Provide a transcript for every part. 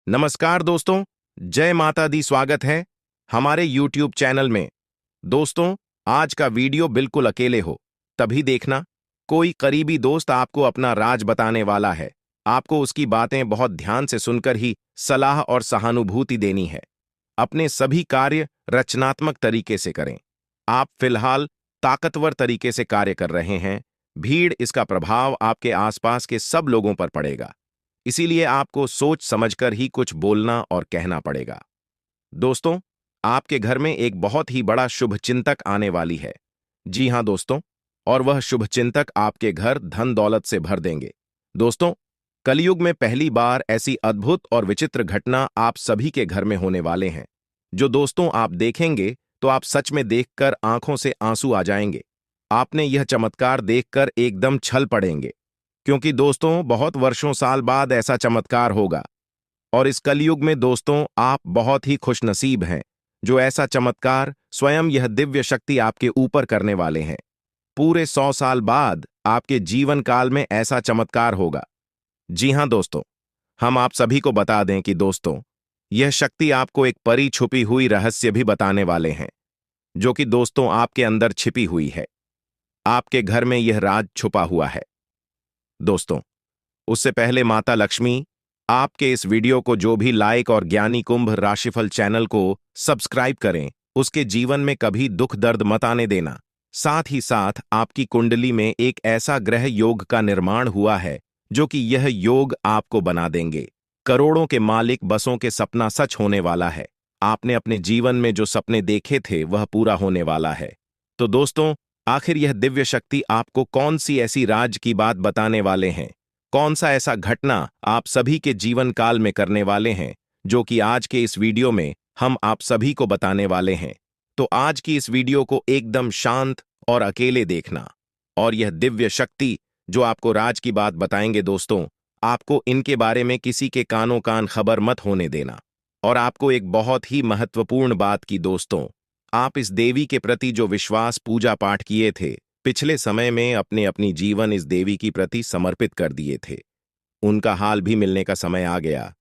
नमस्कार दोस्तों, जय माता दी। स्वागत है हमारे YouTube चैनल में। दोस्तों, आज का वीडियो बिल्कुल अकेले हो तभी देखना। कोई करीबी दोस्त आपको अपना राज बताने वाला है। आपको उसकी बातें बहुत ध्यान से सुनकर ही सलाह और सहानुभूति देनी है। अपने सभी कार्य रचनात्मक तरीके से करें। आप फिलहाल ताकतवर तरीके से कार्य कर रहे हैं। भीड़, इसका प्रभाव आपके आसपास के सब लोगों पर पड़ेगा। इसीलिए आपको सोच समझकर ही कुछ बोलना और कहना पड़ेगा। दोस्तों, आपके घर में एक बहुत ही बड़ा शुभचिंतक आने वाली है। जी हां दोस्तों, और वह शुभचिंतक आपके घर धन दौलत से भर देंगे। दोस्तों, कलयुग में पहली बार ऐसी अद्भुत और विचित्र घटना आप सभी के घर में होने वाले हैं, जो दोस्तों आप देखेंगे तो आप सच में देखकर आंखों से आंसू आ जाएंगे। आपने यह चमत्कार देखकर एकदम छल पड़ेंगे, क्योंकि दोस्तों बहुत वर्षों साल बाद ऐसा चमत्कार होगा। और इस कलयुग में दोस्तों आप बहुत ही खुशनसीब हैं, जो ऐसा चमत्कार स्वयं यह दिव्य शक्ति आपके ऊपर करने वाले हैं। पूरे 100 साल बाद आपके जीवन काल में ऐसा चमत्कार होगा। जी हां दोस्तों, हम आप सभी को बता दें कि दोस्तों यह शक्ति आपको एक परी छुपी हुई रहस्य भी बताने वाले हैं, जो कि दोस्तों आपके अंदर छिपी हुई है। आपके घर में यह राज छुपा हुआ है। दोस्तों, उससे पहले माता लक्ष्मी आपके इस वीडियो को जो भी लाइक और ज्ञानी कुंभ राशिफल चैनल को सब्सक्राइब करें, उसके जीवन में कभी दुख दर्द मत आने देना। साथ ही साथ आपकी कुंडली में एक ऐसा ग्रह योग का निर्माण हुआ है, जो कि यह योग आपको बना देंगे करोड़ों के मालिक। बसों के सपना सच होने वाला है। आपने अपने जीवन में जो सपने देखे थे वह पूरा होने वाला है। तो दोस्तों, आखिर यह दिव्य शक्ति आपको कौन सी ऐसी राज की बात बताने वाले हैं, कौन सा ऐसा घटना आप सभी के जीवन काल में करने वाले हैं, जो कि आज के इस वीडियो में हम आप सभी को बताने वाले हैं। तो आज की इस वीडियो को एकदम शांत और अकेले देखना। और यह दिव्य शक्ति जो आपको राज की बात बताएंगे दोस्तों, आपको इनके बारे में किसी के कानों कान खबर मत होने देना। और आपको एक बहुत ही महत्वपूर्ण बात की दोस्तों, आप इस देवी के प्रति जो विश्वास पूजा पाठ किए थे, पिछले समय में अपने अपनी जीवन इस देवी की प्रति समर्पित कर दिए थे, उनका हाल भी मिलने का समय आ गया।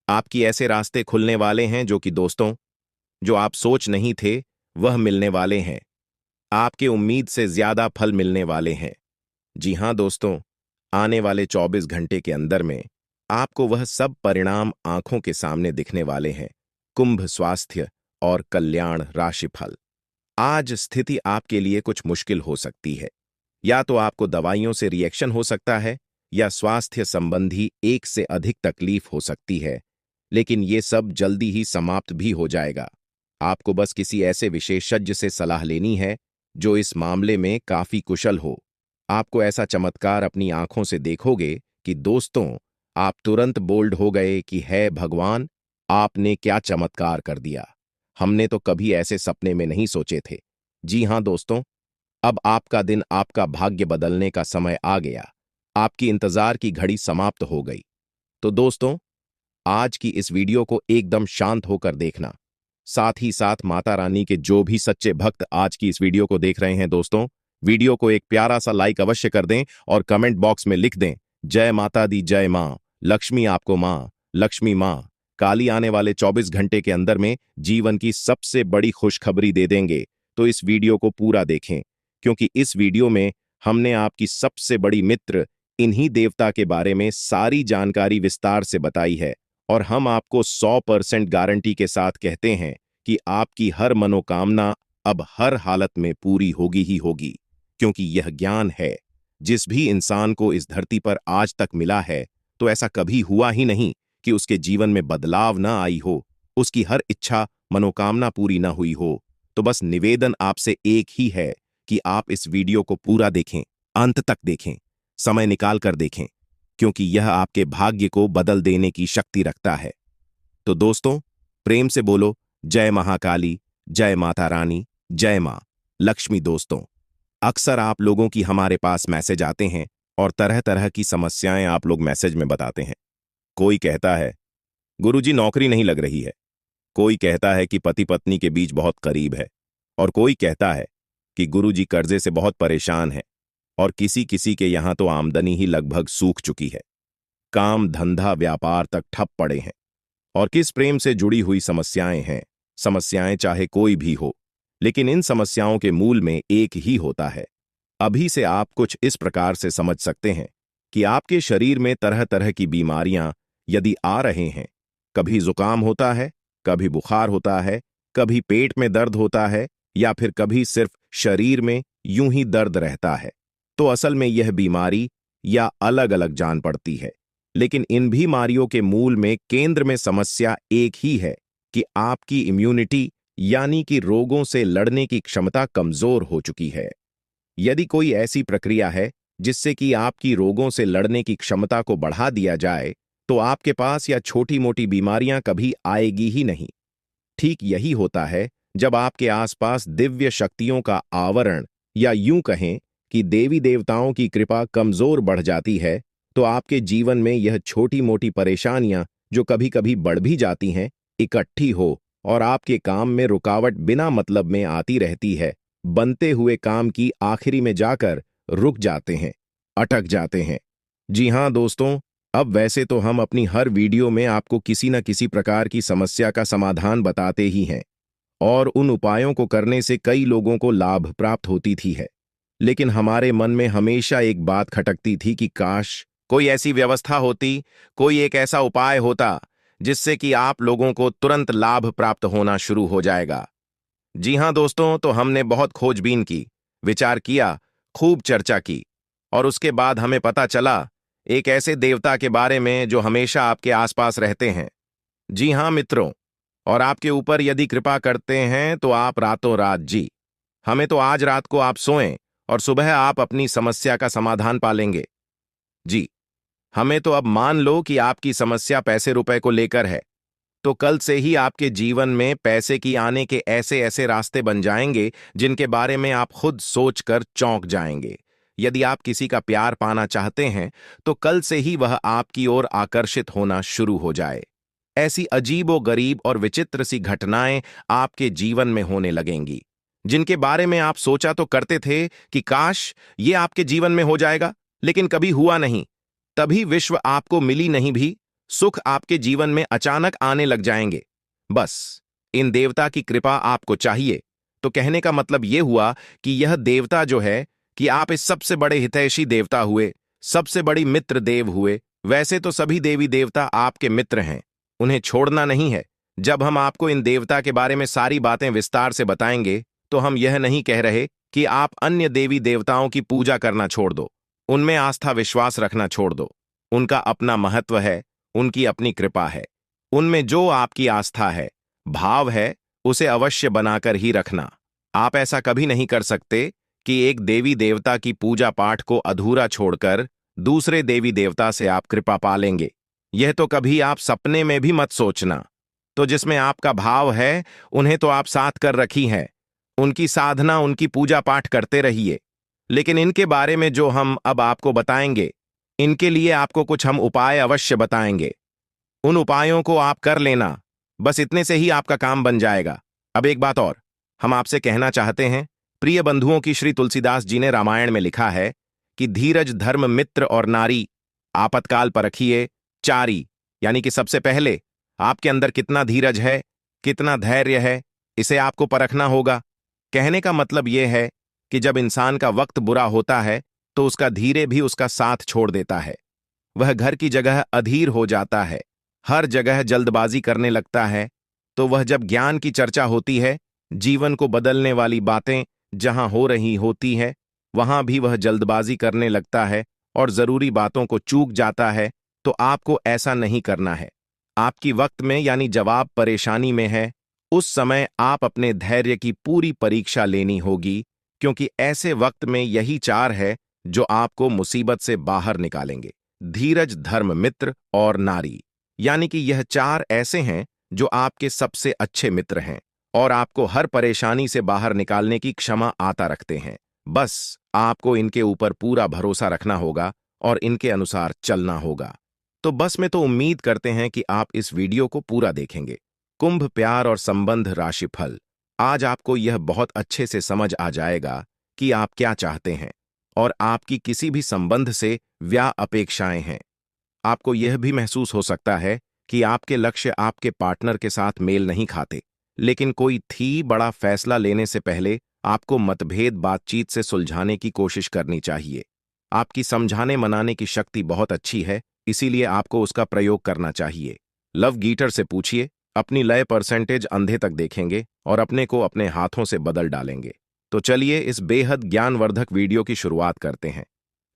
आपकी ऐसे रास्ते खुलने वाले हैं जो कि दोस्तों, जो आप सोच नहीं थे वह मिलने वाले हैं। आपके उम्मीद से ज्यादा फल मिलने वाले हैं। जी हां दोस्तों, आने वाले 24 घंटे के अंदर में आपको वह सब परिणाम आंखों के सामने दिखने वाले हैं। कुंभ स्वास्थ्य और कल्याण राशिफल। आज स्थिति आपके लिए कुछ मुश्किल हो सकती है। या तो आपको दवाइयों से रिएक्शन हो सकता है, या स्वास्थ्य संबंधी एक से अधिक तकलीफ हो सकती है, लेकिन ये सब जल्दी ही समाप्त भी हो जाएगा। आपको बस किसी ऐसे विशेषज्ञ से सलाह लेनी है जो इस मामले में काफी कुशल हो। आपको ऐसा चमत्कार अपनी आंखों से देखोगे कि दोस्तों आप तुरंत बोल्ड हो गए कि है भगवान, आपने क्या चमत्कार कर दिया। हमने तो कभी ऐसे सपने में नहीं सोचे थे। जी हां दोस्तों, अब आपका दिन, आपका भाग्य बदलने का समय आ गया। आपकी इंतजार की घड़ी समाप्त हो गई। तो दोस्तों, आज की इस वीडियो को एकदम शांत होकर देखना। साथ ही साथ माता रानी के जो भी सच्चे भक्त आज की इस वीडियो को देख रहे हैं दोस्तों, वीडियो को एक प्यारा सा लाइक अवश्य कर दें और कमेंट बॉक्स में लिख दें, जय माता दी, जय मां लक्ष्मी, आपको मां लक्ष्मी, मां काली आने वाले 24 घंटे के अंदर में जीवन की सबसे बड़ी खुशखबरी दे देंगे। तो इस वीडियो को पूरा देखें, क्योंकि इस वीडियो में हमने आपकी सबसे बड़ी मित्र इन्हीं देवता के बारे में सारी जानकारी विस्तार से बताई है। और हम आपको 100% गारंटी के साथ कहते हैं कि आपकी हर मनोकामना अब हर हालत में पूरी होगी ही होगी, क्योंकि यह ज्ञान है जिस भी इंसान को इस धरती पर आज तक मिला है, तो ऐसा कभी हुआ ही नहीं कि उसके जीवन में बदलाव ना आई हो, उसकी हर इच्छा मनोकामना पूरी ना हुई हो। तो बस निवेदन आपसे एक ही है कि आप इस वीडियो को पूरा देखें, अंत तक देखें, समय निकाल कर देखें, क्योंकि यह आपके भाग्य को बदल देने की शक्ति रखता है। तो दोस्तों, प्रेम से बोलो, जय महाकाली, जय माता रानी, जय मां लक्ष्मी। दोस्तों, अक्सर आप लोगों की हमारे पास मैसेज आते हैं और तरह तरह की समस्याएं आप लोग मैसेज में बताते हैं। कोई कहता है गुरुजी नौकरी नहीं लग रही है, कोई कहता है कि पति पत्नी के बीच बहुत करीब है, और कोई कहता है कि गुरुजी कर्जे से बहुत परेशान है, और किसी किसी के यहां तो आमदनी ही लगभग सूख चुकी है। काम धंधा व्यापार तक ठप पड़े हैं। और किस प्रेम से जुड़ी हुई समस्याएं हैं। समस्याएं चाहे कोई भी हो, लेकिन इन समस्याओं के मूल में एक ही होता है। अभी से आप कुछ इस प्रकार से समझ सकते हैं कि आपके शरीर में तरह तरह की बीमारियां यदि आ रहे हैं, कभी जुकाम होता है, कभी बुखार होता है, कभी पेट में दर्द होता है, या फिर कभी सिर्फ शरीर में यूं ही दर्द रहता है, तो असल में यह बीमारी या अलग अलग जान पड़ती है। लेकिन इन बीमारियों के मूल में, केंद्र में समस्या एक ही है कि आपकी इम्यूनिटी यानी कि रोगों से लड़ने की क्षमता कमजोर हो चुकी है। यदि कोई ऐसी प्रक्रिया है जिससे कि आपकी रोगों से लड़ने की क्षमता को बढ़ा दिया जाए, तो आपके पास या छोटी मोटी बीमारियां कभी आएगी ही नहीं। ठीक यही होता है जब आपके आसपास दिव्य शक्तियों का आवरण, या यूं कहें कि देवी देवताओं की कृपा कमजोर बढ़ जाती है, तो आपके जीवन में यह छोटी मोटी परेशानियां, जो कभी कभी बढ़ भी जाती हैं, इकट्ठी हो और आपके काम में रुकावट बिना मतलब में आती रहती है। बनते हुए काम की आखिरी में जाकर रुक जाते हैं, अटक जाते हैं। जी हां दोस्तों, अब वैसे तो हम अपनी हर वीडियो में आपको किसी न किसी प्रकार की समस्या का समाधान बताते ही हैं, और उन उपायों को करने से कई लोगों को लाभ प्राप्त होती थी है। लेकिन हमारे मन में हमेशा एक बात खटकती थी कि काश कोई ऐसी व्यवस्था होती, कोई एक ऐसा उपाय होता जिससे कि आप लोगों को तुरंत लाभ प्राप्त होना शुरू हो जाएगा। जी हां दोस्तों, तो हमने बहुत खोजबीन की, विचार किया, खूब चर्चा की, और उसके बाद हमें पता चला एक ऐसे देवता के बारे में जो हमेशा आपके आसपास रहते हैं। जी हां मित्रों, और आपके ऊपर यदि कृपा करते हैं तो आप रातों रात, जी हमें तो आज रात को आप सोएं और सुबह आप अपनी समस्या का समाधान पालेंगे। जी, हमें तो अब मान लो कि आपकी समस्या पैसे रुपए को लेकर है, तो कल से ही आपके जीवन में पैसे की आने के ऐसे ऐसे रास्ते बन जाएंगे जिनके बारे में आप खुद सोचकर चौंक जाएंगे। यदि आप किसी का प्यार पाना चाहते हैं, तो कल से ही वह आपकी ओर आकर्षित होना शुरू हो जाए। ऐसी अजीबो गरीब और विचित्र सी घटनाएं आपके जीवन में होने लगेंगी, जिनके बारे में आप सोचा तो करते थे कि काश ये आपके जीवन में हो जाएगा, लेकिन कभी हुआ नहीं। तभी विश्व आपको मिली नहीं भी, सुख आपके जीवन में अचानक आने लग जाएंगे। बस इन देवता की कृपा आपको चाहिए। तो कहने का मतलब यह हुआ कि यह देवता जो है, कि आप इस सबसे बड़े हितैषी देवता हुए, सबसे बड़ी मित्र देव हुए। वैसे तो सभी देवी देवता आपके मित्र हैं, उन्हें छोड़ना नहीं है। जब हम आपको इन देवता के बारे में सारी बातें विस्तार से बताएंगे, तो हम यह नहीं कह रहे कि आप अन्य देवी देवताओं की पूजा करना छोड़ दो, उनमें आस्था विश्वास रखना छोड़ दो। उनका अपना महत्व है, उनकी अपनी कृपा है। उनमें जो आपकी आस्था है, भाव है, उसे अवश्य बनाकर ही रखना। आप ऐसा कभी नहीं कर सकते कि एक देवी देवता की पूजा पाठ को अधूरा छोड़कर दूसरे देवी देवता से आप कृपा पालेंगे। यह तो कभी आप सपने में भी मत सोचना। तो जिसमें आपका भाव है, उन्हें तो आप साथ कर रखी है, उनकी साधना, उनकी पूजा पाठ करते रहिए। लेकिन इनके बारे में जो हम अब आपको बताएंगे, इनके लिए आपको कुछ हम उपाय अवश्य बताएंगे। उन उपायों को आप कर लेना, बस इतने से ही आपका काम बन जाएगा। अब एक बात और हम आपसे कहना चाहते हैं। प्रिय बंधुओं की श्री तुलसीदास जी ने रामायण में लिखा है कि धीरज धर्म मित्र और नारी आपातकाल परखिए चारी, यानी कि सबसे पहले आपके अंदर कितना धीरज है, कितना धैर्य है, इसे आपको परखना होगा। कहने का मतलब यह है कि जब इंसान का वक्त बुरा होता है, तो उसका धीरे भी उसका साथ छोड़ देता है। वह घर की जगह अधीर हो जाता है, हर जगह जल्दबाजी करने लगता है। तो वह जब ज्ञान की चर्चा होती है, जीवन को बदलने वाली बातें जहां हो रही होती है, वहां भी वह जल्दबाजी करने लगता है और जरूरी बातों को चूक जाता है। तो आपको ऐसा नहीं करना है। आपकी वक्त में, यानी जवाब परेशानी में है, उस समय आप अपने धैर्य की पूरी परीक्षा लेनी होगी, क्योंकि ऐसे वक्त में यही चार है जो आपको मुसीबत से बाहर निकालेंगे। धीरज धर्म मित्र और नारी, यानी कि यह चार ऐसे हैं जो आपके सबसे अच्छे मित्र हैं और आपको हर परेशानी से बाहर निकालने की क्षमा आता रखते हैं। बस आपको इनके ऊपर पूरा भरोसा रखना होगा और इनके अनुसार चलना होगा। तो बस मैं तो उम्मीद करते हैं कि आप इस वीडियो को पूरा देखेंगे। कुंभ प्यार और संबंध राशिफल। आज आपको यह बहुत अच्छे से समझ आ जाएगा कि आप क्या चाहते हैं और आपकी किसी भी संबंध से क्या अपेक्षाएं हैं। आपको यह भी महसूस हो सकता है कि आपके लक्ष्य आपके पार्टनर के साथ मेल नहीं खाते, लेकिन कोई थी बड़ा फैसला लेने से पहले आपको मतभेद बातचीत से सुलझाने की कोशिश करनी चाहिए। आपकी समझाने मनाने की शक्ति बहुत अच्छी है, इसीलिए आपको उसका प्रयोग करना चाहिए। लव गीटर से पूछिए, अपनी लय परसेंटेज अंधे तक देखेंगे और अपने को अपने हाथों से बदल डालेंगे। तो चलिए इस बेहद ज्ञानवर्धक वीडियो की शुरुआत करते हैं।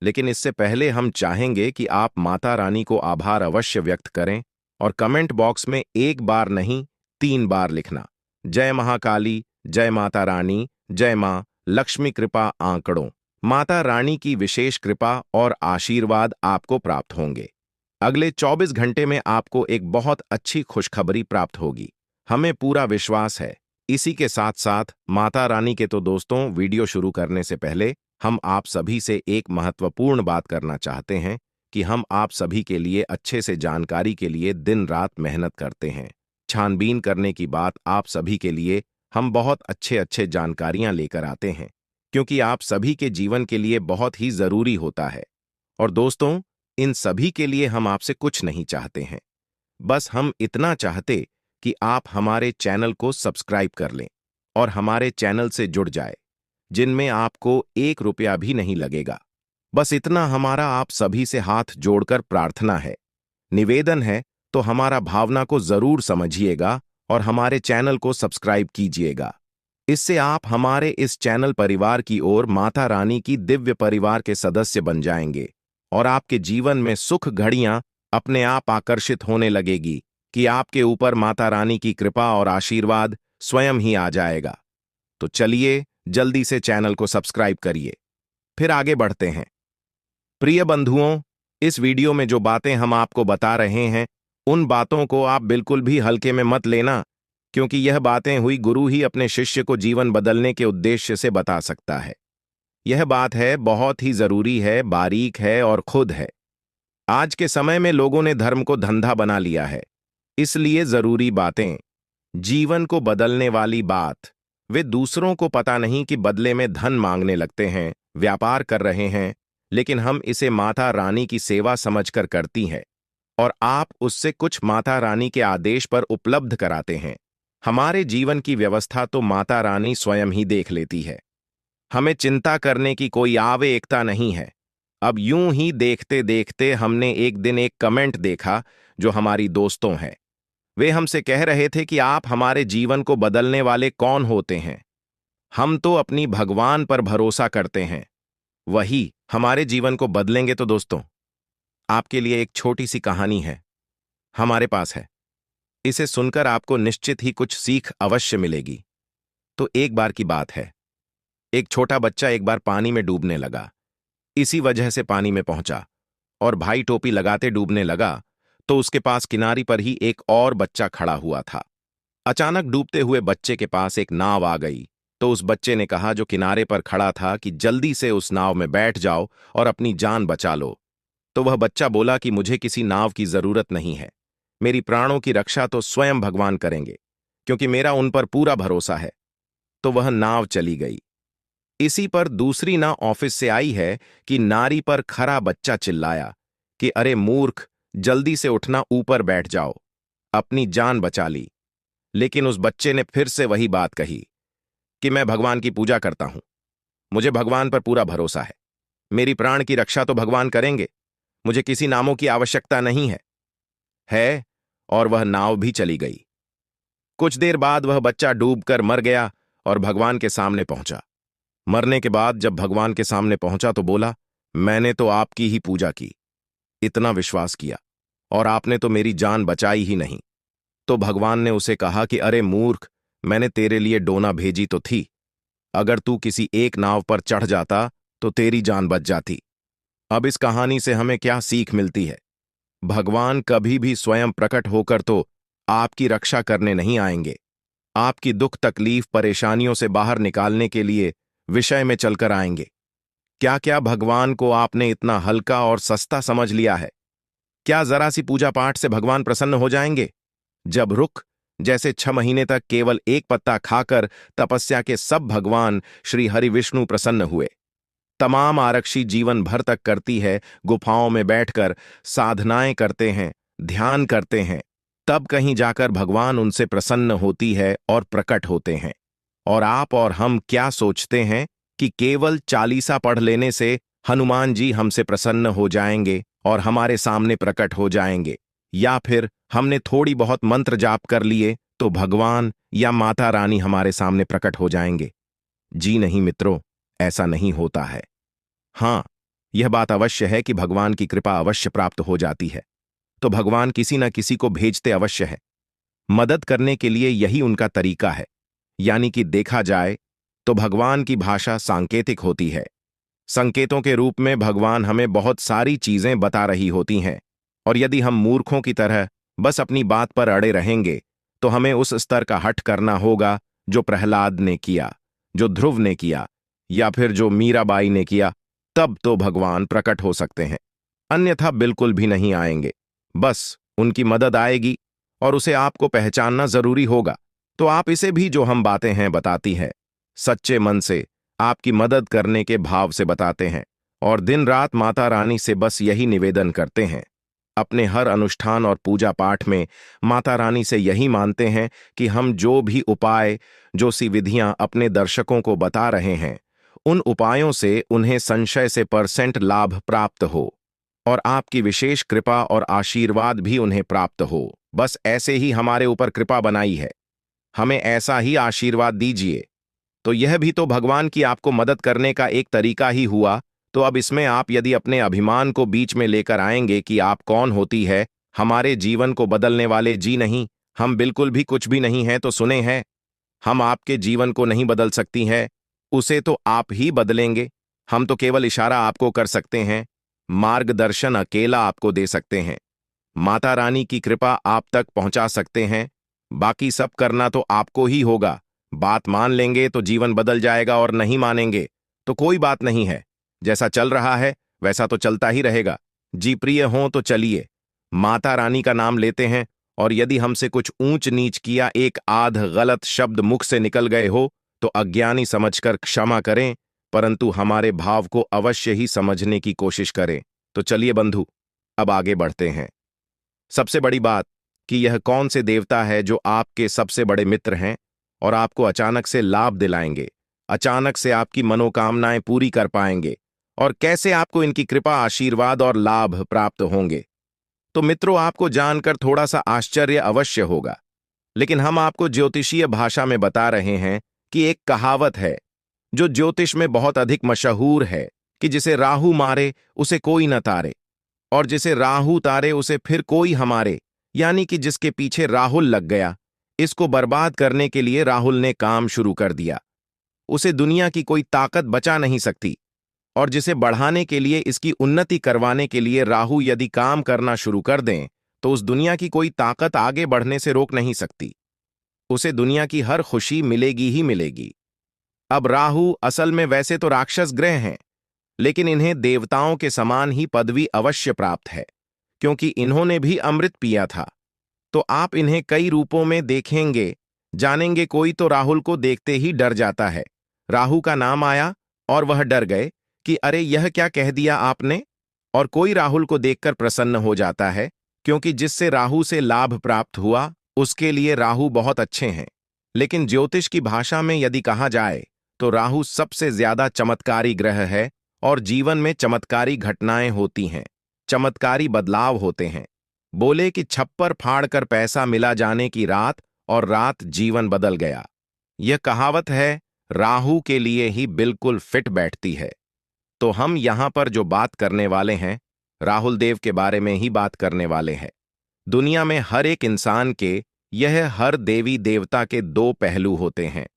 लेकिन इससे पहले हम चाहेंगे कि आप माता रानी को आभार अवश्य व्यक्त करें और कमेंट बॉक्स में एक बार नहीं 3 बार लिखना। जय महाकाली, जय माता रानी, जय मां लक्ष्मी कृपा आंकड़ों। माता रानी की विशेष कृपा और आशीर्वाद आपको प्राप्त होंगे। अगले 24 घंटे में आपको एक बहुत अच्छी खुशखबरी प्राप्त होगी, हमें पूरा विश्वास है। इसी के साथ साथ माता रानी के तो दोस्तों, वीडियो शुरू करने से पहले हम आप सभी से एक महत्वपूर्ण बात करना चाहते हैं कि हम आप सभी के लिए अच्छे से जानकारी के लिए दिन रात मेहनत करते हैं। छानबीन करने की बात आप सभी के लिए हम बहुत अच्छे जानकारियां लेकर आते हैं, क्योंकि आप सभी के जीवन के लिए बहुत ही जरूरी होता है। और दोस्तों, इन सभी के लिए हम आपसे कुछ नहीं चाहते हैं, बस हम इतना चाहते कि आप हमारे चैनल को सब्सक्राइब कर लें और हमारे चैनल से जुड़ जाए, जिनमें आपको 1 रुपया भी नहीं लगेगा। बस इतना हमारा आप सभी से हाथ जोड़कर प्रार्थना है, निवेदन है। तो हमारा भावना को जरूर समझिएगा और हमारे चैनल को सब्सक्राइब कीजिएगा। इससे आप हमारे इस चैनल परिवार की ओर माता रानी की दिव्य परिवार के सदस्य बन जाएंगे और आपके जीवन में सुख घड़ियां अपने आप आकर्षित होने लगेगी कि आपके ऊपर माता रानी की कृपा और आशीर्वाद स्वयं ही आ जाएगा। तो चलिए जल्दी से चैनल को सब्सक्राइब करिए, फिर आगे बढ़ते हैं। प्रिय बंधुओं, इस वीडियो में जो बातें हम आपको बता रहे हैं, उन बातों को आप बिल्कुल भी हल्के में मत लेना, क्योंकि यह बातें हुई गुरु ही अपने शिष्य को जीवन बदलने के उद्देश्य से बता सकता है। यह बात है, बहुत ही जरूरी है, बारीक है और खुद है। आज के समय में लोगों ने धर्म को धंधा बना लिया है, इसलिए जरूरी बातें, जीवन को बदलने वाली बात, वे दूसरों को पता नहीं कि बदले में धन मांगने लगते हैं, व्यापार कर रहे हैं, लेकिन हम इसे माता रानी की सेवा समझकर करती हैं और आप उससे कुछ माता रानी के आदेश पर उपलब्ध कराते हैं। हमारे जीवन की व्यवस्था तो माता रानी स्वयं ही देख लेती है, हमें चिंता करने की कोई आवश्यकता नहीं है। अब यूं ही देखते देखते हमने एक दिन एक कमेंट देखा जो हमारी दोस्तों हैं। वे हमसे कह रहे थे कि आप हमारे जीवन को बदलने वाले कौन होते हैं? हम तो अपनी भगवान पर भरोसा करते हैं, वही हमारे जीवन को बदलेंगे। तो दोस्तों, आपके लिए एक छोटी सी कहानी है, हमारे पास है। इसे सुनकर आपको निश्चित ही कुछ सीख अवश्य मिलेगी। तो एक बार की बात है, एक छोटा बच्चा एक बार पानी में डूबने लगा। इसी वजह से पानी में पहुंचा और भाई टोपी लगाते डूबने लगा, तो उसके पास किनारे पर ही एक और बच्चा खड़ा हुआ था। अचानक डूबते हुए बच्चे के पास एक नाव आ गई, तो उस बच्चे ने कहा जो किनारे पर खड़ा था कि जल्दी से उस नाव में बैठ जाओ और अपनी जान बचा लो। तो वह बच्चा बोला कि मुझे किसी नाव की जरूरत नहीं है, मेरी प्राणों की रक्षा तो स्वयं भगवान करेंगे, क्योंकि मेरा उन पर पूरा भरोसा है। तो वह नाव चली गई। इसी पर दूसरी नाव ऑफिस से आई है कि नारी पर खरा बच्चा चिल्लाया कि अरे मूर्ख, जल्दी से उठना, ऊपर बैठ जाओ, अपनी जान बचा ली। लेकिन उस बच्चे ने फिर से वही बात कही कि मैं भगवान की पूजा करता हूं, मुझे भगवान पर पूरा भरोसा है, मेरी प्राण की रक्षा तो भगवान करेंगे, मुझे किसी नामों की आवश्यकता नहीं है। और वह नाव भी चली गई। कुछ देर बाद वह बच्चा डूबकर मर गया और भगवान के सामने पहुंचा। मरने के बाद जब भगवान के सामने पहुंचा तो बोला, मैंने तो आपकी ही पूजा की, इतना विश्वास किया, और आपने तो मेरी जान बचाई ही नहीं। तो भगवान ने उसे कहा कि अरे मूर्ख, मैंने तेरे लिए डोना भेजी तो थी, अगर तू किसी एक नाव पर चढ़ जाता तो तेरी जान बच जाती। अब इस कहानी से हमें क्या सीख मिलती है? भगवान कभी भी स्वयं प्रकट होकर तो आपकी रक्षा करने नहीं आएंगे, आपकी दुख तकलीफ परेशानियों से बाहर निकालने के लिए विषय में चलकर आएंगे। क्या क्या भगवान को आपने इतना हल्का और सस्ता समझ लिया है? क्या जरा सी पूजा पाठ से भगवान प्रसन्न हो जाएंगे? जब रुख जैसे 6 महीने तक केवल एक पत्ता खाकर तपस्या के सब भगवान श्री हरि विष्णु प्रसन्न हुए। तमाम आरक्षी जीवन भर तक करती है, गुफाओं में बैठकर साधनाएं करते हैं, ध्यान करते हैं, तब कहीं जाकर भगवान उनसे प्रसन्न होती है और प्रकट होते हैं। और आप और हम क्या सोचते हैं कि केवल चालीसा पढ़ लेने से हनुमान जी हमसे प्रसन्न हो जाएंगे और हमारे सामने प्रकट हो जाएंगे, या फिर हमने थोड़ी बहुत मंत्र जाप कर लिए तो भगवान या माता रानी हमारे सामने प्रकट हो जाएंगे? जी नहीं मित्रों, ऐसा नहीं होता है। हाँ, यह बात अवश्य है कि भगवान की कृपा अवश्य प्राप्त हो जाती है, तो भगवान किसी न किसी को भेजते अवश्य है। मदद करने के लिए यही उनका तरीका है। यानी कि देखा जाए तो भगवान की भाषा सांकेतिक होती है। संकेतों के रूप में भगवान हमें बहुत सारी चीजें बता रही होती हैं, और यदि हम मूर्खों की तरह बस अपनी बात पर अड़े रहेंगे तो हमें उस स्तर का हठ करना होगा जो प्रहलाद ने किया, जो ध्रुव ने किया, या फिर जो मीराबाई ने किया। तब तो भगवान प्रकट हो सकते हैं, अन्यथा बिल्कुल भी नहीं आएंगे। बस उनकी मदद आएगी और उसे आपको पहचानना जरूरी होगा। तो आप इसे भी जो हम बातें हैं बताती हैं, सच्चे मन से आपकी मदद करने के भाव से बताते हैं, और दिन रात माता रानी से बस यही निवेदन करते हैं। अपने हर अनुष्ठान और पूजा पाठ में माता रानी से यही मानते हैं कि हम जो भी उपाय, जो सी विधियां अपने दर्शकों को बता रहे हैं, उन उपायों से उन्हें संशय से % लाभ प्राप्त हो, और आपकी विशेष कृपा और आशीर्वाद भी उन्हें प्राप्त हो। बस ऐसे ही हमारे ऊपर कृपा बनाई है, हमें ऐसा ही आशीर्वाद दीजिए। तो यह भी तो भगवान की आपको मदद करने का एक तरीका ही हुआ। तो अब इसमें आप यदि अपने अभिमान को बीच में लेकर आएंगे कि आप कौन होती है हमारे जीवन को बदलने वाले, जी नहीं, हम बिल्कुल भी कुछ भी नहीं हैं। तो सुने हैं, हम आपके जीवन को नहीं बदल सकती हैं, उसे तो आप ही बदलेंगे। हम तो केवल इशारा आपको कर सकते हैं, मार्गदर्शन अकेला आपको दे सकते हैं, माता रानी की कृपा आप तक पहुंचा सकते हैं। बाकी सब करना तो आपको ही होगा। बात मान लेंगे तो जीवन बदल जाएगा, और नहीं मानेंगे तो कोई बात नहीं है। जैसा चल रहा है वैसा तो चलता ही रहेगा। जी प्रिय हों तो चलिए, माता रानी का नाम लेते हैं, और यदि हमसे कुछ ऊंच नीच किया, एक आध गलत शब्द मुख से निकल गए हो तो अज्ञानी समझकर क्षमा करें, परंतु हमारे भाव को अवश्य ही समझने की कोशिश करें। तो चलिए बंधु, अब आगे बढ़ते हैं। सबसे बड़ी बात कि यह कौन से देवता है जो आपके सबसे बड़े मित्र हैं और आपको अचानक से लाभ दिलाएंगे, अचानक से आपकी मनोकामनाएं पूरी कर पाएंगे, और कैसे आपको इनकी कृपा, आशीर्वाद और लाभ प्राप्त होंगे। तो मित्रों, आपको जानकर थोड़ा सा आश्चर्य अवश्य होगा, लेकिन हम आपको ज्योतिषीय भाषा में बता रहे हैं कि एक कहावत है जो ज्योतिष में बहुत अधिक मशहूर है कि जिसे राहु मारे उसे कोई न तारे, और जिसे राहु तारे उसे फिर कोई हमारे। यानी कि जिसके पीछे राहुल लग गया, इसको बर्बाद करने के लिए राहुल ने काम शुरू कर दिया, उसे दुनिया की कोई ताकत बचा नहीं सकती। और जिसे बढ़ाने के लिए, इसकी उन्नति करवाने के लिए राहु यदि काम करना शुरू कर दें तो उस दुनिया की कोई ताकत आगे बढ़ने से रोक नहीं सकती। उसे दुनिया की हर खुशी मिलेगी ही मिलेगी। अब राहु असल में वैसे तो राक्षस ग्रह हैं, लेकिन इन्हें देवताओं के समान ही पदवी अवश्य प्राप्त है, क्योंकि इन्होंने भी अमृत पिया था। तो आप इन्हें कई रूपों में देखेंगे, जानेंगे। कोई तो राहुल को देखते ही डर जाता है। राहु का नाम आया और वह डर गए कि अरे यह क्या कह दिया आपने। और कोई राहुल को देखकर प्रसन्न हो जाता है, क्योंकि जिससे राहु से लाभ प्राप्त हुआ उसके लिए राहु बहुत अच्छे हैं। लेकिन ज्योतिष की भाषा में यदि कहा जाए तो राहु सबसे ज्यादा चमत्कारी ग्रह है, और जीवन में चमत्कारी घटनाएं होती हैं, चमत्कारी बदलाव होते हैं। बोले कि छप्पर फाड़ कर पैसा मिला जाने की रात, और रात जीवन बदल गया। यह कहावत है, राहु के लिए ही बिल्कुल फिट बैठती है। तो हम यहां पर जो बात करने वाले हैं, राहुल देव के बारे में ही बात करने वाले हैं। दुनिया में हर एक इंसान के, यह हर देवी देवता के दो पहलू होते हैं।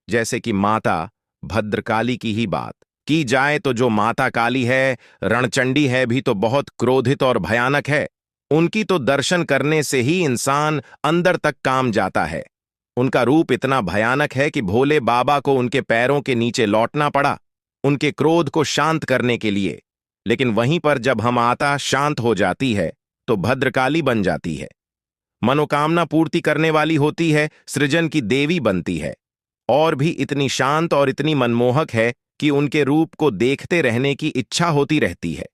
जैसे कि माता भद्रकाली की ही बात की जाए तो जो माता काली है, रणचंडी है, भी तो बहुत क्रोधित और भयानक है। उनकी तो दर्शन करने से ही इंसान अंदर तक काम जाता है। उनका रूप इतना भयानक है कि भोले बाबा को उनके पैरों के नीचे लौटना पड़ा उनके क्रोध को शांत करने के लिए। लेकिन वहीं पर जब हम माता शांत हो जाती है तो भद्रकाली बन जाती है, मनोकामना पूर्ति करने वाली होती है, सृजन की देवी बनती है, और भी इतनी शांत और इतनी मनमोहक है कि उनके रूप को देखते रहने की इच्छा होती रहती है।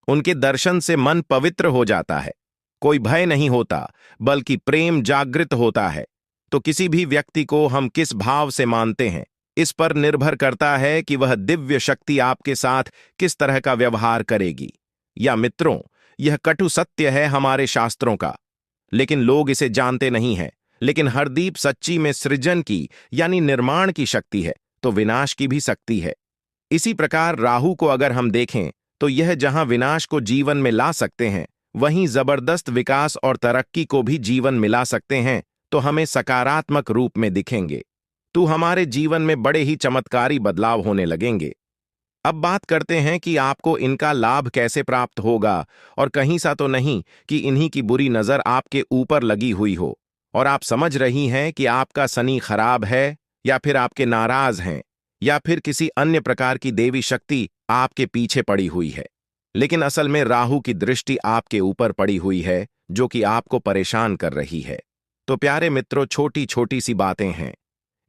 उनके दर्शन से मन पवित्र हो जाता है। कोई भय नहीं होता, बल्कि प्रेम जागृत होता है। तो किसी भी व्यक्ति को हम किस भाव से मानते हैं, इस पर निर्भर करता है कि वह दिव्य शक्ति आपके साथ किस तरह का व्यवहार करेगी। या मित्रों, यह कटु सत्य है हमारे शास्त्रों का, लेकिन लोग इसे जानते नहीं हैं। लेकिन हरदीप सच्ची में सृजन की यानी निर्माण की शक्ति है, तो विनाश की भी शक्ति है। इसी प्रकार राहु को अगर हम देखें तो यह जहां विनाश को जीवन में ला सकते हैं, वहीं जबरदस्त विकास और तरक्की को भी जीवन मिला सकते हैं, तो हमें सकारात्मक रूप में दिखेंगे। तो हमारे जीवन में बड़े ही चमत्कारी बदलाव होने लगेंगे। अब बात करते हैं कि आपको इनका लाभ कैसे प्राप्त होगा, और कहीं सा तो नहीं कि इन्हीं की बुरी नजर आपके ऊपर लगी हुई हो और आप समझ रही हैं कि आपका शनि खराब है, या फिर आपके नाराज हैं, या फिर किसी अन्य प्रकार की देवी शक्ति आपके पीछे पड़ी हुई है। लेकिन असल में राहु की दृष्टि आपके ऊपर पड़ी हुई है, जो कि आपको परेशान कर रही है। तो प्यारे मित्रों, छोटी छोटी सी बातें हैं,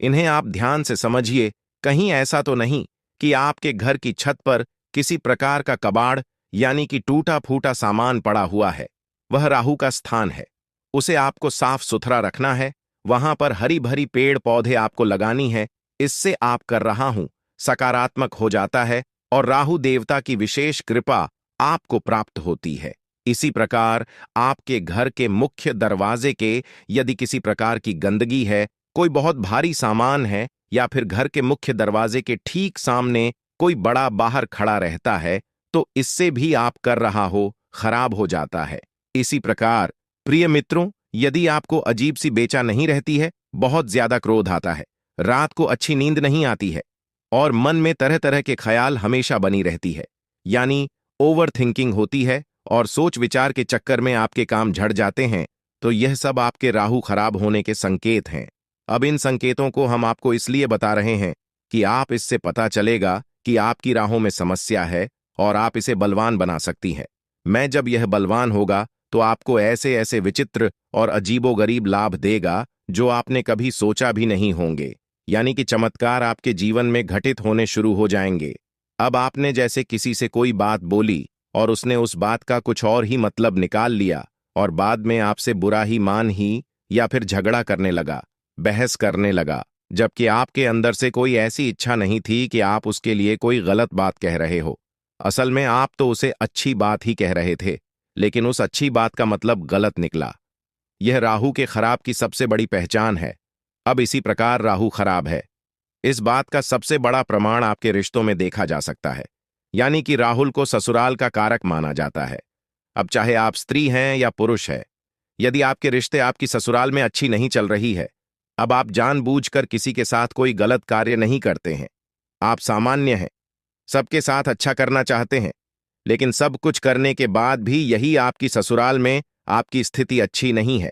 इन्हें आप ध्यान से समझिए। कहीं ऐसा तो नहीं कि आपके घर की छत पर किसी प्रकार का कबाड़ यानी कि टूटा फूटा सामान पड़ा हुआ है। वह राहु का स्थान है, उसे आपको साफ सुथरा रखना है। वहां पर हरी भरी पेड़ पौधे आपको लगानी है। इससे आप कर रहा हूं सकारात्मक हो जाता है और राहु देवता की विशेष कृपा आपको प्राप्त होती है। इसी प्रकार आपके घर के मुख्य दरवाजे के यदि किसी प्रकार की गंदगी है, कोई बहुत भारी सामान है, या फिर घर के मुख्य दरवाजे के ठीक सामने कोई बड़ा बाहर खड़ा रहता है, तो इससे भी आप कर रहा हो खराब हो जाता है। इसी प्रकार प्रिय मित्रों, यदि आपको अजीब सी बेचा नहीं रहती है, बहुत ज्यादा क्रोध आता है, रात को अच्छी नींद नहीं आती है और मन में तरह तरह के ख्याल हमेशा बनी रहती है, यानी ओवर थिंकिंग होती है और सोच विचार के चक्कर में आपके काम झड़ जाते हैं, तो यह सब आपके राहु खराब होने के संकेत हैं। अब इन संकेतों को हम आपको इसलिए बता रहे हैं कि आप इससे पता चलेगा कि आपकी राहों में समस्या है और आप इसे बलवान बना सकती हैं। मैं जब यह बलवान होगा तो आपको ऐसे ऐसे विचित्र और अजीबोगरीब लाभ देगा जो आपने कभी सोचा भी नहीं होंगे, यानी कि चमत्कार आपके जीवन में घटित होने शुरू हो जाएंगे। अब आपने जैसे किसी से कोई बात बोली और उसने उस बात का कुछ और ही मतलब निकाल लिया और बाद में आपसे बुरा ही मान ही या फिर झगड़ा करने लगा, बहस करने लगा, जबकि आपके अंदर से कोई ऐसी इच्छा नहीं थी कि आप उसके लिए कोई गलत बात कह रहे हो। असल में आप तो उसे अच्छी बात ही कह रहे थे, लेकिन उस अच्छी बात का मतलब गलत निकला। यह राहु के खराब की सबसे बड़ी पहचान है। अब इसी प्रकार राहु खराब है, इस बात का सबसे बड़ा प्रमाण आपके रिश्तों में देखा जा सकता है, यानी कि राहुल को ससुराल का कारक माना जाता है। अब चाहे आप स्त्री हैं या पुरुष है, यदि आपके रिश्ते आपकी ससुराल में अच्छी नहीं चल रही है, अब आप जानबूझकर किसी के साथ कोई गलत कार्य नहीं करते हैं। आप सामान्य हैं, सबके साथ अच्छा करना चाहते हैं, लेकिन सब कुछ करने के बाद भी यही आपकी ससुराल में आपकी स्थिति अच्छी नहीं है,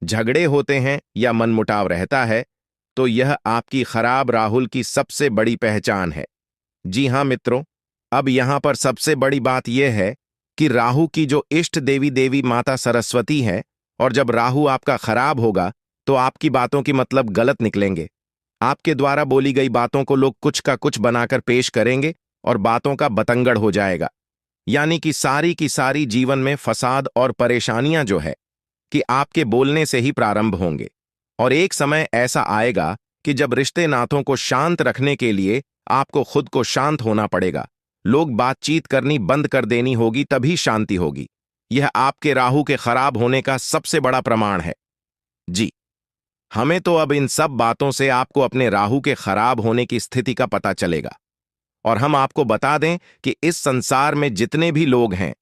झगड़े होते हैं या मनमुटाव रहता है, तो यह आपकी खराब राहुल की सबसे बड़ी पहचान है। जी हां मित्रों, अब यहां पर सबसे बड़ी बात यह है कि राहु की जो इष्ट देवी देवी माता सरस्वती है, और जब राहु आपका खराब होगा तो आपकी बातों की मतलब गलत निकलेंगे। आपके द्वारा बोली गई बातों को लोग कुछ का कुछ बनाकर पेश करेंगे और बातों का बतंगड़ हो जाएगा, यानी कि सारी की सारी जीवन में फसाद और परेशानियां जो है कि आपके बोलने से ही प्रारंभ होंगे। और एक समय ऐसा आएगा कि जब रिश्ते नातों को शांत रखने के लिए आपको खुद को शांत होना पड़ेगा, लोग बातचीत करनी बंद कर देनी होगी, तभी शांति होगी। यह आपके राहु के खराब होने का सबसे बड़ा प्रमाण है। जी, हमें तो अब इन सब बातों से आपको अपने राहु के खराब होने की स्थिति का पता चलेगा। और हम आपको बता दें कि इस संसार में जितने भी लोग हैं,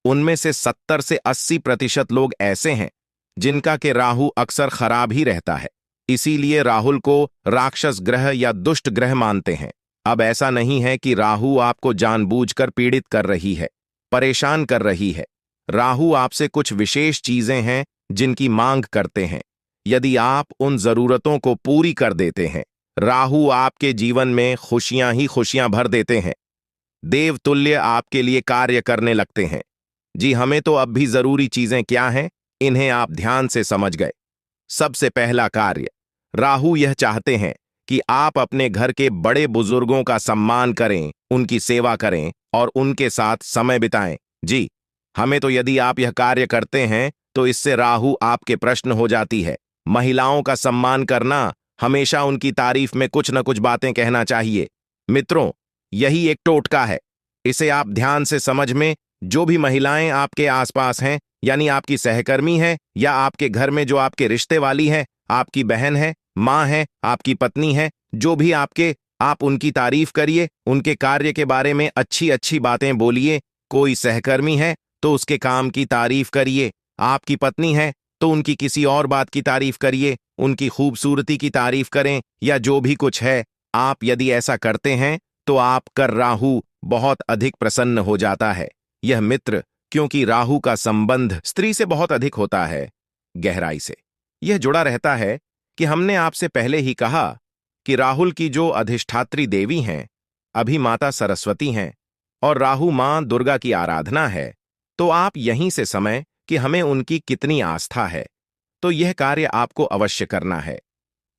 उनमें से 70 से 80% लोग ऐसे हैं जिनका के राहु अक्सर खराब ही रहता है। इसीलिए राहुल को राक्षस ग्रह या दुष्ट ग्रह मानते हैं। अब ऐसा नहीं है कि राहु आपको जानबूझकर पीड़ित कर रही है, परेशान कर रही है। राहु आपसे कुछ विशेष चीजें हैं जिनकी मांग करते हैं। यदि आप उन जरूरतों को पूरी कर देते हैं, राहु आपके जीवन में खुशियां ही खुशियां भर देते हैं, देवतुल्य आपके लिए कार्य करने लगते हैं। जी, हमें तो अब भी जरूरी चीजें क्या हैं, इन्हें आप ध्यान से समझ गए। सबसे पहला कार्य, राहु यह चाहते हैं कि आप अपने घर के बड़े बुजुर्गों का सम्मान करें, उनकी सेवा करें और उनके साथ समय बिताएं। जी, हमें तो यदि आप यह कार्य करते हैं तो इससे राहु आपके प्रश्न हो जाती है। महिलाओं का सम्मान करना, हमेशा उनकी तारीफ में कुछ न कुछ बातें कहना चाहिए। मित्रों, यही एक टोटका है। इसे आप ध्यान से समझ में, जो भी महिलाएं आपके आसपास हैं, यानी आपकी सहकर्मी है या आपके घर में जो आपके रिश्ते वाली है, आपकी बहन है, माँ है, आपकी पत्नी है, जो भी आप उनकी तारीफ करिए, उनके कार्य के बारे में अच्छी अच्छी बातें बोलिए। कोई सहकर्मी है तो उसके काम की तारीफ करिए, आपकी पत्नी है तो उनकी किसी और बात की तारीफ करिए, उनकी खूबसूरती की तारीफ करें या जो भी कुछ है। आप यदि ऐसा करते हैं तो आपका राहु बहुत अधिक प्रसन्न हो जाता है। यह मित्र, क्योंकि राहु का संबंध स्त्री से बहुत अधिक होता है, गहराई से यह जुड़ा रहता है कि हमने आपसे पहले ही कहा कि राहुल की जो अधिष्ठात्री देवी हैं, अभी माता सरस्वती हैं और राहु मां दुर्गा की आराधना है। तो आप यहीं से समय कि हमें उनकी कितनी आस्था है, तो यह कार्य आपको अवश्य करना है।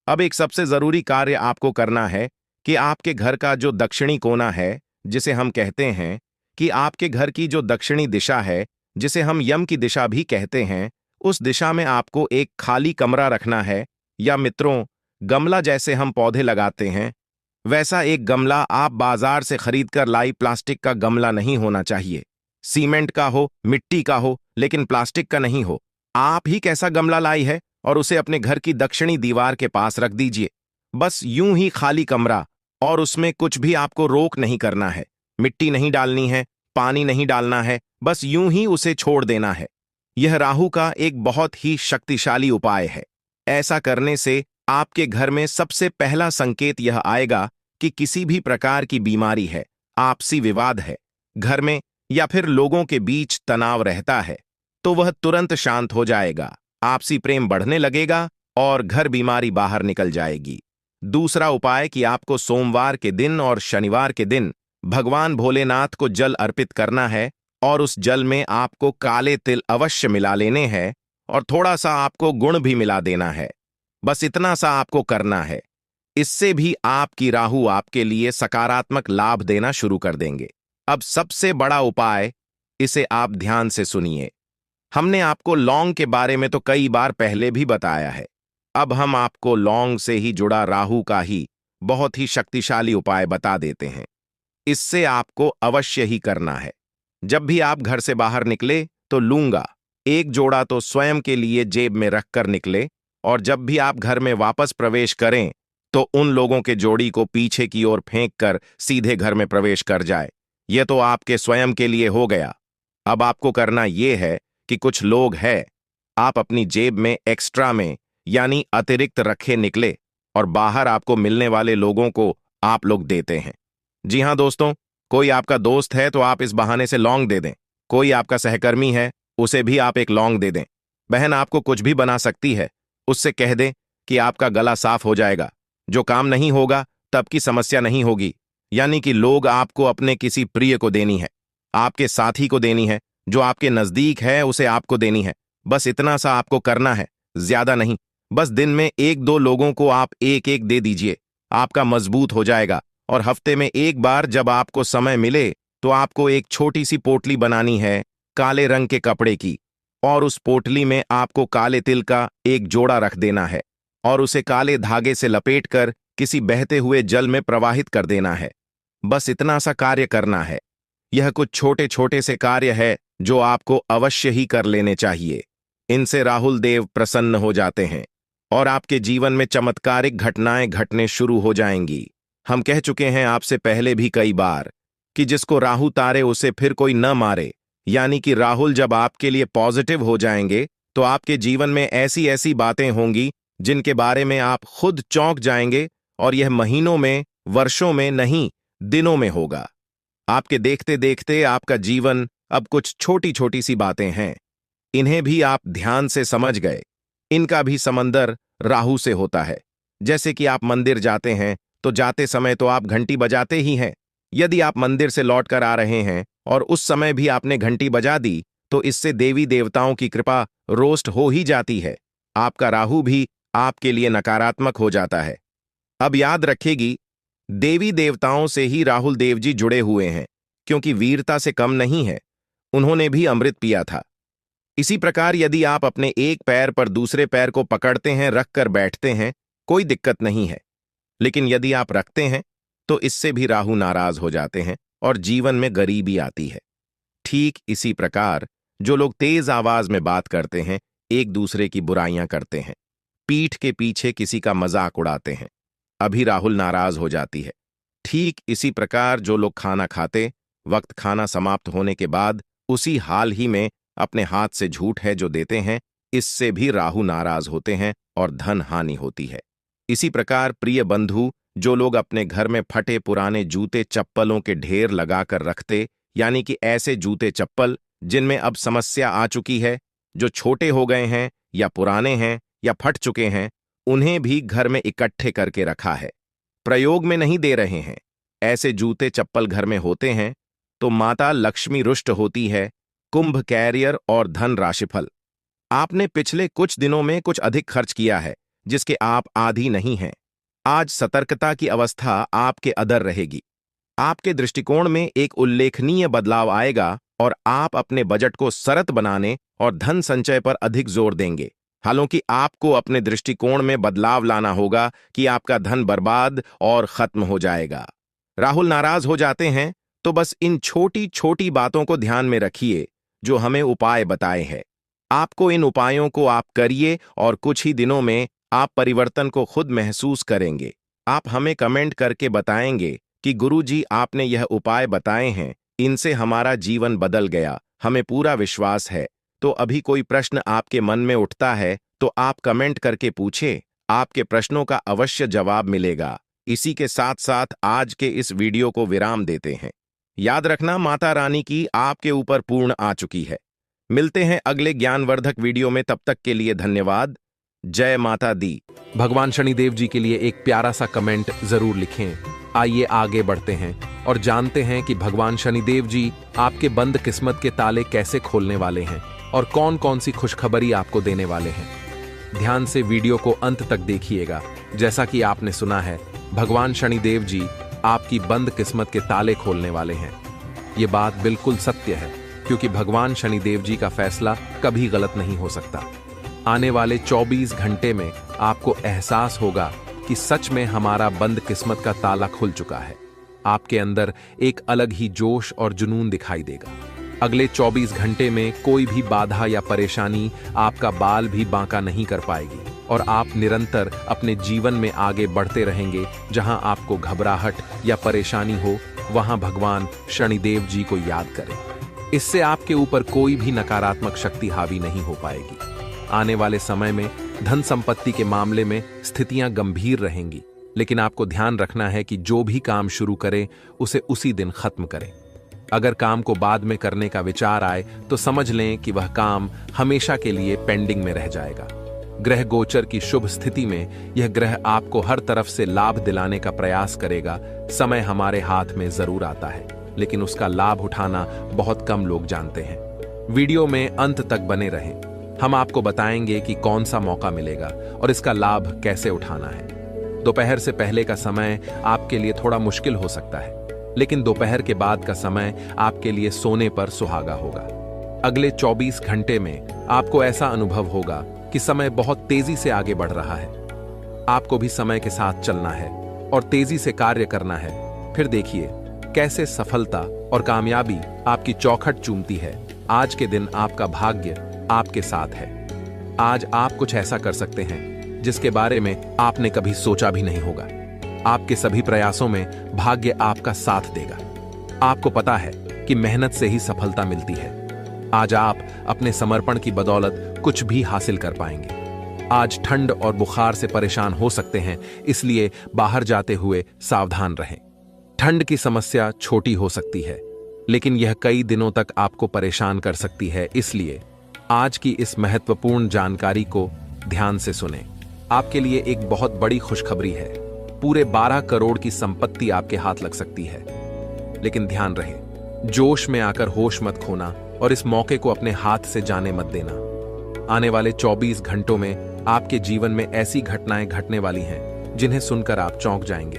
अब एक सबसे जरूरी कार्य आपको करना है कि आपके घर का जो दक्षिणी कोना है, जिसे हम कहते हैं कि आपके घर की जो दक्षिणी दिशा है, जिसे हम यम की दिशा भी कहते हैं, उस दिशा में आपको एक खाली कमरा रखना है। या मित्रों, गमला जैसे हम पौधे लगाते हैं, वैसा एक गमला आप बाजार से खरीद कर लाई प्लास्टिक का गमला नहीं होना चाहिए। सीमेंट का हो, मिट्टी का हो, लेकिन प्लास्टिक का नहीं हो। आप ही कैसा गमला लाई है और उसे अपने घर की दक्षिणी दीवार के पास रख दीजिए। बस यूं ही खाली कमरा, और उसमें कुछ भी आपको रोक नहीं करना है। मिट्टी नहीं डालनी है, पानी नहीं डालना है, बस यूं ही उसे छोड़ देना है। यह राहु का एक बहुत ही शक्तिशाली उपाय है। ऐसा करने से आपके घर में सबसे पहला संकेत यह आएगा कि किसी भी प्रकार की बीमारी है, आपसी विवाद है घर में, या फिर लोगों के बीच तनाव रहता है, तो वह तुरंत शांत हो जाएगा, आपसी प्रेम बढ़ने लगेगा और घर बीमारी बाहर निकल जाएगी। दूसरा उपाय कि आपको सोमवार के दिन और शनिवार के दिन भगवान भोलेनाथ को जल अर्पित करना है और उस जल में आपको काले तिल अवश्य मिला लेने हैं और थोड़ा सा आपको गुड़ भी मिला देना है। बस इतना सा आपको करना है। इससे भी आपकी राहु आपके लिए सकारात्मक लाभ देना शुरू कर देंगे। अब सबसे बड़ा उपाय, इसे आप ध्यान से सुनिए। हमने आपको लौंग के बारे में तो कई बार पहले भी बताया है। अब हम आपको लौंग से ही जुड़ा राहु का ही बहुत ही शक्तिशाली उपाय बता देते हैं। इससे आपको अवश्य ही करना है। जब भी आप घर से बाहर निकले तो लूंगा एक जोड़ा तो स्वयं के लिए जेब में रखकर निकले, और जब भी आप घर में वापस प्रवेश करें तो उन लोगों के जोड़ी को पीछे की ओर फेंक कर सीधे घर में प्रवेश कर जाए। यह तो आपके स्वयं के लिए हो गया। अब आपको करना यह है कि कुछ लोग हैं, आप अपनी जेब में एक्स्ट्रा में यानी अतिरिक्त रखे निकले और बाहर आपको मिलने वाले लोगों को आप लोग देते हैं। जी हां दोस्तों, कोई आपका दोस्त है तो आप इस बहाने से लौंग दे दें। कोई आपका सहकर्मी है, उसे भी आप एक लौंग दे दें। बहन आपको कुछ भी बना सकती है, उससे कह दें कि आपका गला साफ हो जाएगा। जो काम नहीं होगा तब की समस्या नहीं होगी। यानी कि लोग आपको अपने किसी प्रिय को देनी है, आपके साथी को देनी है, जो आपके नजदीक है उसे आपको देनी है। बस इतना सा आपको करना है, ज्यादा नहीं। बस दिन में एक दो लोगों को आप एक एक दे दीजिए, आपका मजबूत हो जाएगा। और हफ्ते में एक बार जब आपको समय मिले तो आपको एक छोटी सी पोटली बनानी है काले रंग के कपड़े की, और उस पोटली में आपको काले तिल का एक जोड़ा रख देना है और उसे काले धागे से लपेटकर किसी बहते हुए जल में प्रवाहित कर देना है। बस इतना सा कार्य करना है। यह कुछ छोटे छोटे से कार्य है जो आपको अवश्य ही कर लेने चाहिए। इनसे राहुल देव प्रसन्न हो जाते हैं और आपके जीवन में चमत्कारिक घटनाएं घटने शुरू हो जाएंगी। हम कह चुके हैं आपसे पहले भी कई बार कि जिसको राहु तारे उसे फिर कोई न मारे। यानी कि राहुल जब आपके लिए पॉजिटिव हो जाएंगे तो आपके जीवन में ऐसी ऐसी बातें होंगी जिनके बारे में आप खुद चौंक जाएंगे, और यह महीनों में, वर्षों में नहीं, दिनों में होगा। आपके देखते देखते आपका जीवन अब कुछ छोटी छोटी सी बातें हैं, इन्हें भी आप ध्यान से समझ गए। इनका भी समंदर राहु से होता है। जैसे कि आप मंदिर जाते हैं तो जाते समय तो आप घंटी बजाते ही हैं। यदि आप मंदिर से लौट कर आ रहे हैं और उस समय भी आपने घंटी बजा दी तो इससे देवी देवताओं की कृपा रोस्ट हो ही जाती है। आपका राहु भी आपके लिए नकारात्मक हो जाता है। अब याद रखेगी, देवी देवताओं से ही राहुल देव जी जुड़े हुए हैं, क्योंकि वीरता से कम नहीं है, उन्होंने भी अमृत पिया था। इसी प्रकार यदि आप अपने एक पैर पर दूसरे पैर को पकड़ते हैं, रख कर बैठते हैं, कोई दिक्कत नहीं है। लेकिन यदि आप रखते हैं तो इससे भी राहु नाराज हो जाते हैं और जीवन में गरीबी आती है। ठीक इसी प्रकार जो लोग तेज आवाज में बात करते हैं, एक दूसरे की बुराइयां करते हैं, पीठ के पीछे किसी का मजाक उड़ाते हैं, अभी राहुल नाराज हो जाती है। ठीक इसी प्रकार जो लोग खाना खाते वक्त खाना समाप्त होने के बाद उसी हाल ही में अपने हाथ से झूठ है जो देते हैं, इससे भी राहु नाराज होते हैं और धन हानि होती है। इसी प्रकार प्रिय बंधु, जो लोग अपने घर में फटे पुराने जूते चप्पलों के ढेर लगाकर रखते, यानी कि ऐसे जूते चप्पल जिनमें अब समस्या आ चुकी है, जो छोटे हो गए हैं या पुराने हैं या फट चुके हैं, उन्हें भी घर में इकट्ठे करके रखा है, प्रयोग में नहीं दे रहे हैं। ऐसे जूते चप्पल घर में होते हैं तो माता लक्ष्मी रुष्ट होती है, कुंभ कैरियर और धन राशिफल। आपने पिछले कुछ दिनों में कुछ अधिक खर्च किया है जिसके आप आदी नहीं हैं। आज सतर्कता की अवस्था आपके अदर रहेगी। आपके दृष्टिकोण में एक उल्लेखनीय बदलाव आएगा और आप अपने बजट को सरत बनाने और धन संचय पर अधिक जोर देंगे। हालांकि आपको अपने दृष्टिकोण में बदलाव लाना होगा कि आपका धन बर्बाद और खत्म हो जाएगा। राहुल नाराज हो जाते हैं तो बस इन छोटी छोटी बातों को ध्यान में रखिए जो हमें उपाय बताए हैं। आपको इन उपायों को आप करिए और कुछ ही दिनों में आप परिवर्तन को खुद महसूस करेंगे। आप हमें कमेंट करके बताएंगे कि गुरुजी आपने यह उपाय बताए हैं, इनसे हमारा जीवन बदल गया, हमें पूरा विश्वास है। तो अभी कोई प्रश्न आपके मन में उठता है तो आप कमेंट करके पूछें, आपके प्रश्नों का अवश्य जवाब मिलेगा। इसी के साथ साथ आज के इस वीडियो को विराम देते हैं। याद रखना, माता रानी की आपके ऊपर पूर्ण आ चुकी है। मिलते हैं अगले ज्ञानवर्धक वीडियो में, तब तक के लिए धन्यवाद। जय माता दी। भगवान शनिदेव जी के लिए एक प्यारा सा कमेंट जरूर लिखें। आइए आगे बढ़ते हैं और जानते हैं कि भगवान शनिदेव जी आपके बंद किस्मत के ताले कैसे खोलने वाले हैं और कौन कौन सी खुशखबरी आपको देने वाले हैं। ध्यान से वीडियो को अंत तक देखिएगा। जैसा कि आपने सुना है, भगवान शनिदेव जी आपकी बंद किस्मत के ताले खोलने वाले हैं। ये बात बिल्कुल सत्य है, क्योंकि भगवान शनिदेव जी का फैसला कभी गलत नहीं हो सकता। आने वाले 24 घंटे में आपको एहसास होगा कि सच में हमारा बंद किस्मत का ताला खुल चुका है। आपके अंदर एक अलग ही जोश और जुनून दिखाई देगा। अगले 24 घंटे में कोई भी बाधा या परेशानी आपका बाल भी बांका नहीं कर पाएगी और आप निरंतर अपने जीवन में आगे बढ़ते रहेंगे। जहां आपको घबराहट या परेशानी हो, वहां भगवान शनिदेव जी को याद करें। इससे आपके ऊपर कोई भी नकारात्मक शक्ति हावी नहीं हो पाएगी। आने वाले समय में धन संपत्ति के मामले में स्थितियां गंभीर रहेंगी, लेकिन आपको ध्यान रखना है कि जो भी काम शुरू करें उसे उसी दिन खत्म करें। अगर काम को बाद में करने का विचार आए तो समझ लें कि वह काम हमेशा के लिए पेंडिंग में रह जाएगा। ग्रह गोचर की शुभ स्थिति में यह ग्रह आपको हर तरफ से लाभ दिलाने का प्रयास करेगा। समय हमारे हाथ में जरूर आता है, लेकिन उसका लाभ उठाना बहुत कम लोग जानते हैं। वीडियो में अंत तक बने रहें। हम आपको बताएंगे कि कौन सा मौका मिलेगा और इसका लाभ कैसे उठाना है। दोपहर से पहले का समय आपके लिए थोड़ा मुश्किल हो सकता है, लेकिन दोपहर के बाद का समय आपके लिए सोने पर सुहागा होगा। अगले 24 घंटे में आपको ऐसा अनुभव होगा कि समय बहुत तेजी से आगे बढ़ रहा है। आपको भी समय के साथ चलना है और तेजी से कार्य करना है। फिर देखिए कैसे सफलता और कामयाबी आपकी चौखट चूमती है। आज के दिन आपका भाग्य आपके साथ है। आज आप कुछ ऐसा कर सकते हैं जिसके बारे में आपने कभी सोचा भी नहीं होगा। आपके सभी प्रयासों में भाग्य आपका साथ देगा। आपको पता है कि मेहनत से ही सफलता मिलती है। आज आप अपने समर्पण की बदौलत कुछ भी हासिल कर पाएंगे। आज ठंड और बुखार से परेशान हो सकते हैं, इसलिए बाहर जाते हुए सावधान रहें। ठंड की समस्या छोटी हो सकती है, लेकिन यह कई दिनों तक आपको परेशान कर सकती है। इसलिए आज की इस महत्वपूर्ण जानकारी को ध्यान से सुनें। आपके लिए एक बहुत बड़ी खुशखबरी है। पूरे 12 करोड़ की संपत्ति आपके हाथ लग सकती है। लेकिन ध्यान रहे, जोश में आकर होश मत खोना और इस मौके को अपने हाथ से जाने मत देना। आने वाले 24 घंटों में आपके जीवन में ऐसी घटनाएं घटने वाली हैं जिन्हें सुनकर आप चौंक जाएंगे।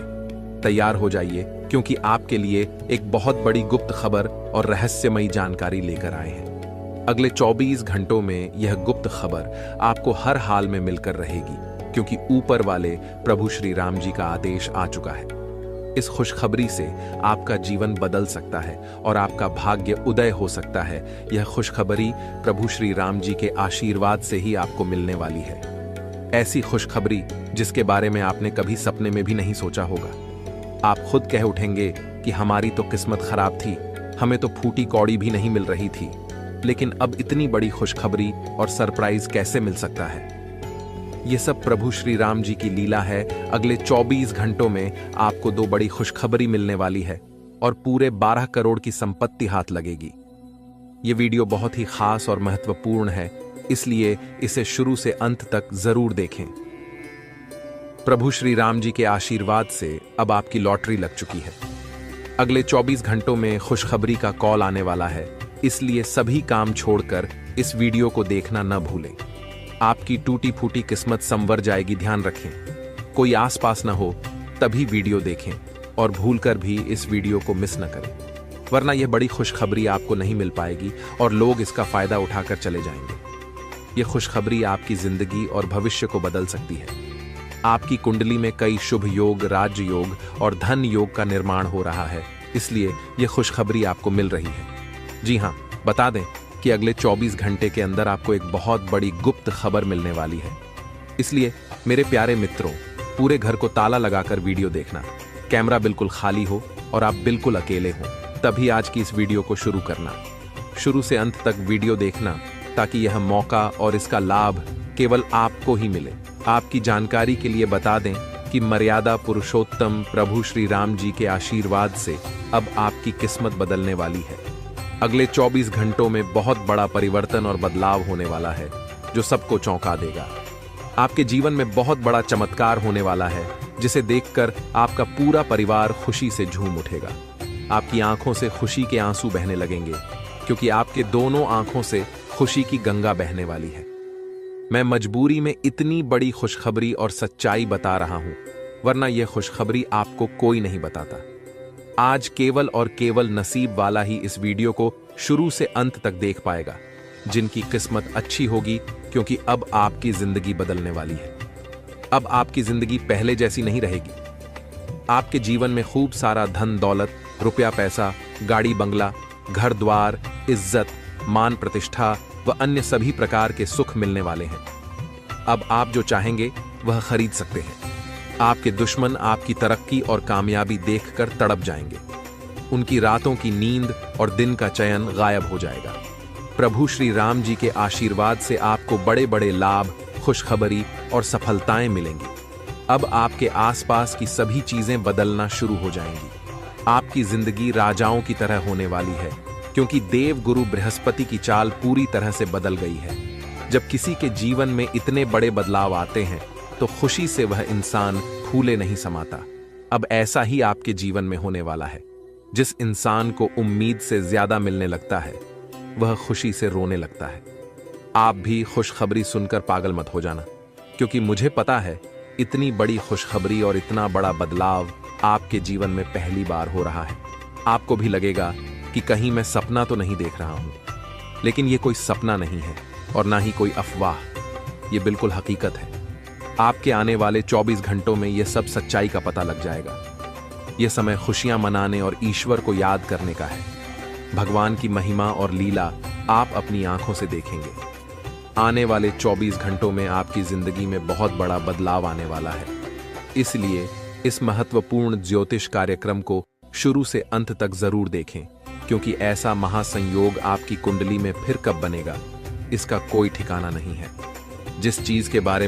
तैयार हो जाइए, क्योंकि आपके लिए एक बहुत बड़ी गुप्त खबर और रहस्यमयी जानकारी लेकर आए हैं। अगले 24 घंटों में यह गुप्त खबर आपको हर हाल में मिलकर रहेगी, क्योंकि ऊपर वाले प्रभु श्री राम जी का आदेश आ चुका है। इस खुशखबरी से आपका जीवन बदल सकता है और आपका भाग्य उदय हो सकता है। यह खुशखबरी प्रभु श्री राम जी के आशीर्वाद से ही आपको मिलने वाली है। ऐसी खुशखबरी जिसके बारे में आपने कभी सपने में भी नहीं सोचा होगा। आप खुद कह उठेंगे कि हमारी तो किस्मत खराब थी, हमें तो फूटी कौड़ी भी नहीं मिल रही थी, लेकिन अब इतनी बड़ी खुशखबरी और सरप्राइज कैसे मिल सकता है। ये सब प्रभु श्री राम जी की लीला है। अगले 24 घंटों में आपको 2 बड़ी खुशखबरी मिलने वाली है और पूरे 12 करोड़ की संपत्ति हाथ लगेगी। ये वीडियो बहुत ही खास और महत्वपूर्ण है, इसलिए इसे शुरू से अंत तक जरूर देखें। प्रभु श्री राम जी के आशीर्वाद से अब आपकी लॉटरी लग चुकी है। अगले 24 घंटों में खुशखबरी का कॉल आने वाला है, इसलिए सभी काम छोड़कर इस वीडियो को देखना न भूलें। आपकी टूटी फूटी किस्मत संवर जाएगी, ध्यान रखें। कोई आसपास न हो तभी वीडियो देखें और भूलकर भी इस वीडियो को मिस न करें, वरना यह बड़ी खुशखबरी आपको नहीं मिल पाएगी और लोग इसका फायदा उठाकर चले जाएंगे। यह खुशखबरी आपकी जिंदगी और भविष्य को बदल सकती है। आपकी कुंडली में कई शुभ योग, राज योग और धन योग का निर्माण हो रहा है, इसलिए यह खुशखबरी आपको मिल रही है। जी हाँ, बता दें कि अगले 24 घंटे के अंदर आपको एक बहुत बड़ी गुप्त खबर मिलने वाली है। इसलिए मेरे प्यारे मित्रों, पूरे घर को ताला लगाकर वीडियो देखना। कैमरा बिल्कुल खाली हो और आप बिल्कुल अकेले हो, तभी आज की इस वीडियो को शुरू करना। शुरू से अंत तक वीडियो देखना ताकि यह मौका और इसका लाभ केवल आपको ही मिले। आपकी जानकारी के लिए बता दें कि मर्यादा पुरुषोत्तम प्रभु श्री राम जी के आशीर्वाद से अब आपकी किस्मत बदलने वाली है। अगले 24 घंटों में बहुत बड़ा परिवर्तन और बदलाव होने वाला है, जो सबको चौंका देगा। आपके जीवन में बहुत बड़ा चमत्कार होने वाला है, जिसे देखकर आपका पूरा परिवार खुशी से झूम उठेगा। आपकी आंखों से खुशी के आंसू बहने लगेंगे, क्योंकि आपके दोनों आंखों से खुशी की गंगा बहने वाली है। मैं मजबूरी में इतनी बड़ी खुशखबरी और सच्चाई बता रहा हूं, वरना यह खुशखबरी आपको कोई नहीं बताता। आज केवल और केवल नसीब वाला ही इस वीडियो को शुरू से अंत तक देख पाएगा, जिनकी किस्मत अच्छी होगी, क्योंकि अब आपकी जिंदगी बदलने वाली है। अब आपकी जिंदगी पहले जैसी नहीं रहेगी। आपके जीवन में खूब सारा धन दौलत, रुपया पैसा, गाड़ी बंगला, घर द्वार, इज्जत, मान प्रतिष्ठा व अन्य सभी प्रकार के सुख मिलने वाले हैं। अब आप जो चाहेंगे वह खरीद सकते हैं। आपके दुश्मन आपकी तरक्की और कामयाबी देखकर तड़प जाएंगे। उनकी रातों की नींद और दिन का चयन गायब हो जाएगा। प्रभु श्री राम जी के आशीर्वाद से आपको बड़े बड़े लाभ, खुशखबरी और सफलताएं मिलेंगी। अब आपके आसपास की सभी चीजें बदलना शुरू हो जाएंगी। आपकी जिंदगी राजाओं की तरह होने वाली है, क्योंकि देव गुरु बृहस्पति की चाल पूरी तरह से बदल गई है। जब किसी के जीवन में इतने बड़े बदलाव आते हैं तो खुशी से वह इंसान फूले नहीं समाता। अब ऐसा ही आपके जीवन में होने वाला है। जिस इंसान को उम्मीद से ज्यादा मिलने लगता है, वह खुशी से रोने लगता है। आप भी खुशखबरी सुनकर पागल मत हो जाना, क्योंकि मुझे पता है इतनी बड़ी खुशखबरी और इतना बड़ा बदलाव आपके जीवन में पहली बार हो रहा है। आपको भी लगेगा कि कहीं मैं सपना तो नहीं देख रहा हूं, लेकिन यह कोई सपना नहीं है और ना ही कोई अफवाह, यह बिल्कुल हकीकत है। आपके आने वाले 24 घंटों में यह सब सच्चाई का पता लग जाएगा। यह समय खुशियां मनाने और ईश्वर को याद करने का है। भगवान की महिमा और लीला आप अपनी आंखों से देखेंगे। आने वाले 24 घंटों में आपकी जिंदगी में बहुत बड़ा बदलाव आने वाला है। इसलिए इस महत्वपूर्ण ज्योतिष कार्यक्रम को शुरू से अंत तक जरूर देखें, क्योंकि ऐसा महासंयोग आपकी कुंडली में फिर कब बनेगा, इसका कोई ठिकाना नहीं है। जिस चीज के बारे में